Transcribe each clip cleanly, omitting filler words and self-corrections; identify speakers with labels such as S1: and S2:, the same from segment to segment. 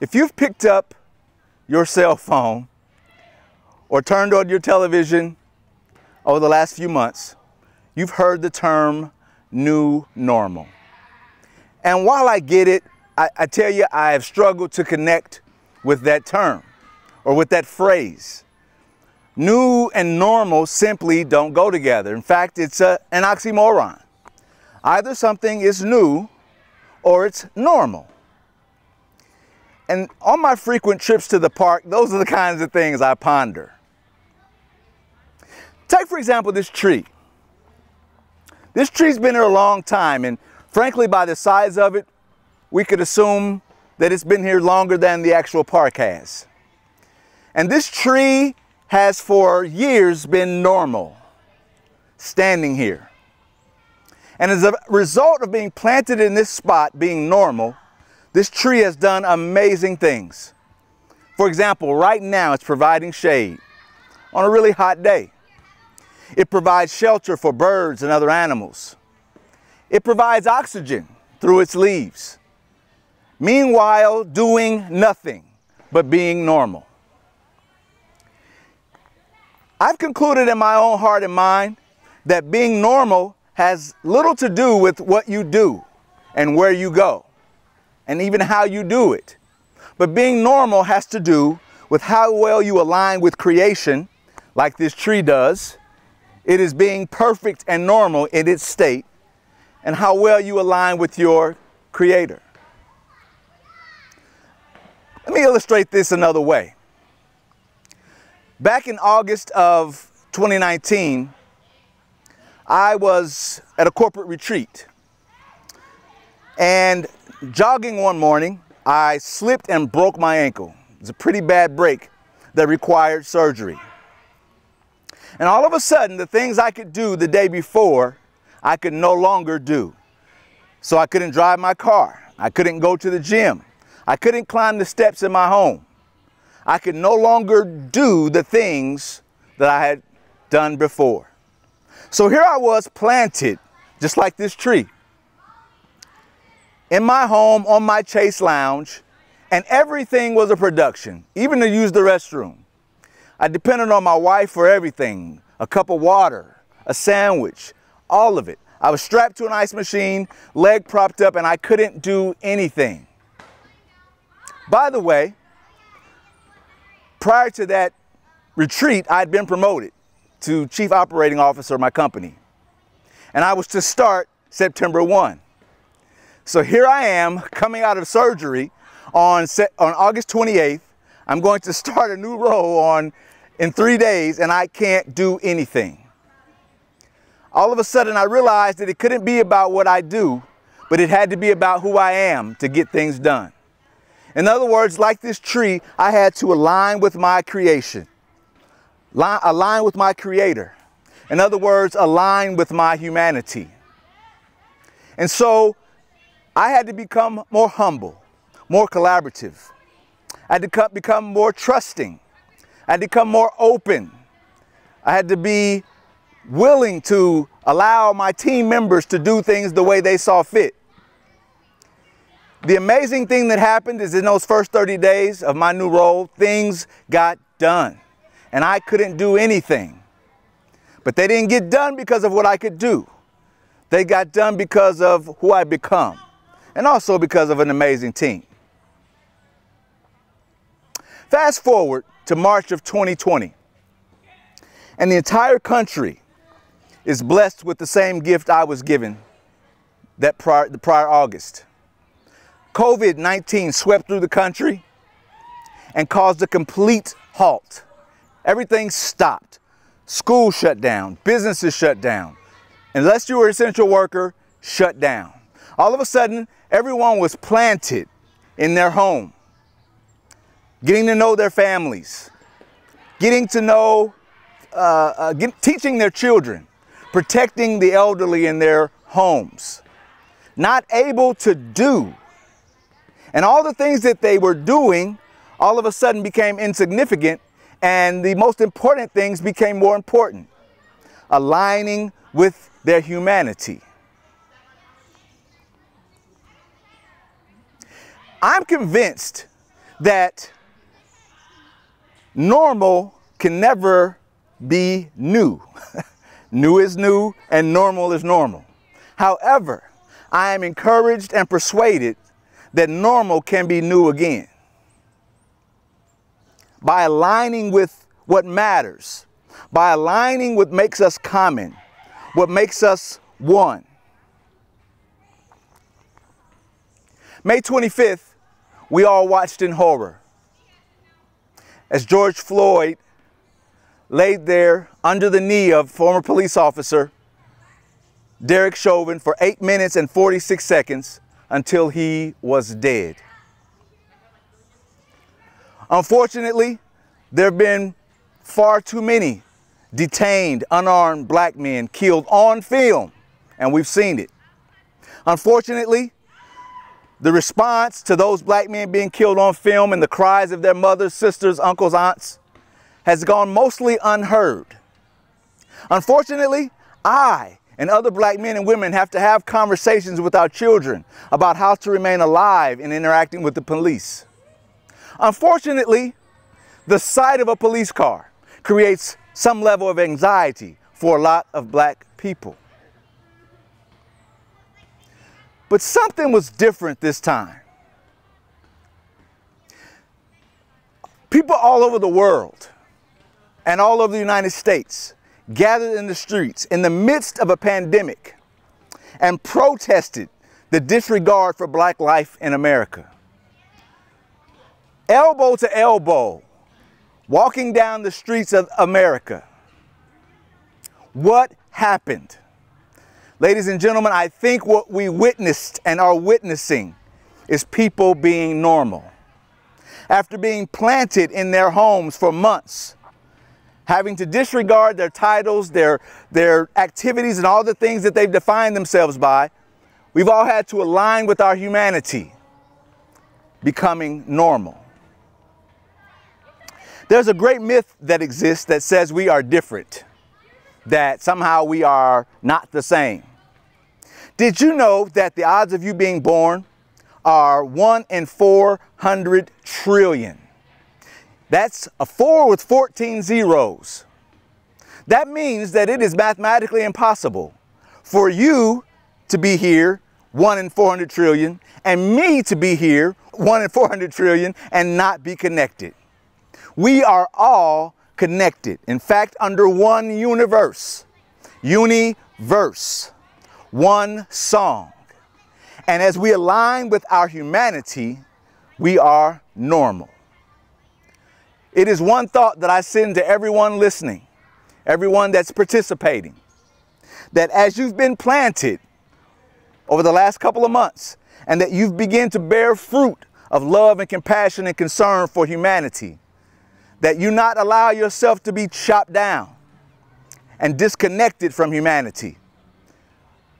S1: If you've picked up your cell phone or turned on your television over the last few months, you've heard the term new normal. And while I get it, I tell you, I have struggled to connect with that term or with that phrase. New and normal simply don't go together. In fact, it's an oxymoron. Either something is new or it's normal. And on my frequent trips to the park, those are the kinds of things I ponder. Take, for example, this tree. This tree's been here a long time, and frankly, by the size of it, we could assume that it's been here longer than the actual park has. And this tree has for years been normal, standing here. And as a result of being planted in this spot, being normal, this tree has done amazing things. For example, right now it's providing shade on a really hot day. It provides shelter for birds and other animals. It provides oxygen through its leaves. Meanwhile, doing nothing but being normal. I've concluded in my own heart and mind that being normal has little to do with what you do and where you go, and even how you do it. But being normal has to do with how well you align with creation, like this tree does. It is being perfect and normal in its state, and how well you align with your Creator. Let me illustrate this another way. Back in August of 2019, I was at a corporate retreat, and jogging one morning, I slipped and broke my ankle. It was a pretty bad break that required surgery. And all of a sudden, the things I could do the day before, I could no longer do. So I couldn't drive my car. I couldn't go to the gym. I couldn't climb the steps in my home. I could no longer do the things that I had done before. So here I was planted, just like this tree, in my home on my Chase Lounge, and everything was a production, even to use the restroom. I depended on my wife for everything, a cup of water, a sandwich, all of it. I was strapped to an ice machine, leg propped up, and I couldn't do anything. By the way, prior to that retreat, I'd been promoted to Chief Operating Officer of my company. And I was to start September 1. So here I am coming out of surgery on August 28th. I'm going to start a new role in 3 days, and I can't do anything. All of a sudden I realized that it couldn't be about what I do, but it had to be about who I am to get things done. In other words, like this tree, I had to align with my creation, align with my Creator. In other words, align with my humanity. And so I had to become more humble, more collaborative. I had to become more trusting. I had to become more open. I had to be willing to allow my team members to do things the way they saw fit. The amazing thing that happened is in those first 30 days of my new role, things got done. And I couldn't do anything. But they didn't get done because of what I could do. They got done because of who I become, and also because of an amazing team. Fast forward to March of 2020, and the entire country is blessed with the same gift I was given the prior August. COVID-19 swept through the country and caused a complete halt. Everything stopped. Schools shut down, businesses shut down. Unless you were an essential worker, shut down. All of a sudden, everyone was planted in their home, getting to know their families, getting to know, teaching their children, protecting the elderly in their homes, not able to do. And all the things that they were doing all of a sudden became insignificant, and the most important things became more important, aligning with their humanity. I'm convinced that normal can never be new. New is new and normal is normal. However, I am encouraged and persuaded that normal can be new again. By aligning with what matters, by aligning what makes us common, what makes us one. May 25th, we all watched in horror as George Floyd laid there under the knee of former police officer Derek Chauvin for 8 minutes and 46 seconds until he was dead. Unfortunately, there have been far too many detained, unarmed black men killed on film, and we've seen it. Unfortunately, the response to those black men being killed on film and the cries of their mothers, sisters, uncles, aunts has gone mostly unheard. Unfortunately, I and other black men and women have to have conversations with our children about how to remain alive in interacting with the police. Unfortunately, the sight of a police car creates some level of anxiety for a lot of black people. But something was different this time. People all over the world and all over the United States gathered in the streets in the midst of a pandemic and protested the disregard for black life in America. Elbow to elbow, walking down the streets of America. What happened? Ladies and gentlemen, I think what we witnessed and are witnessing is people being normal. After being planted in their homes for months, having to disregard their titles, their activities, and all the things that they've defined themselves by, we've all had to align with our humanity, becoming normal. There's a great myth that exists that says we are different, that somehow we are not the same. Did you know that the odds of you being born are 1 in 400 trillion? That's a 4 with 14 zeros. That means that it is mathematically impossible for you to be here, 1 in 400 trillion, and me to be here, 1 in 400 trillion, and not be connected. We are all connected. In fact, under one universe, universe, one song. And as we align with our humanity, we are normal. It is one thought that I send to everyone listening, everyone that's participating, that as you've been planted over the last couple of months, and that you've begun to bear fruit of love and compassion and concern for humanity, that you not allow yourself to be chopped down and disconnected from humanity.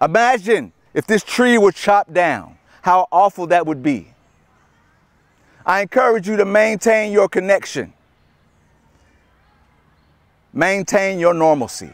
S1: Imagine if this tree were chopped down, how awful that would be. I encourage you to maintain your connection. Maintain your normalcy.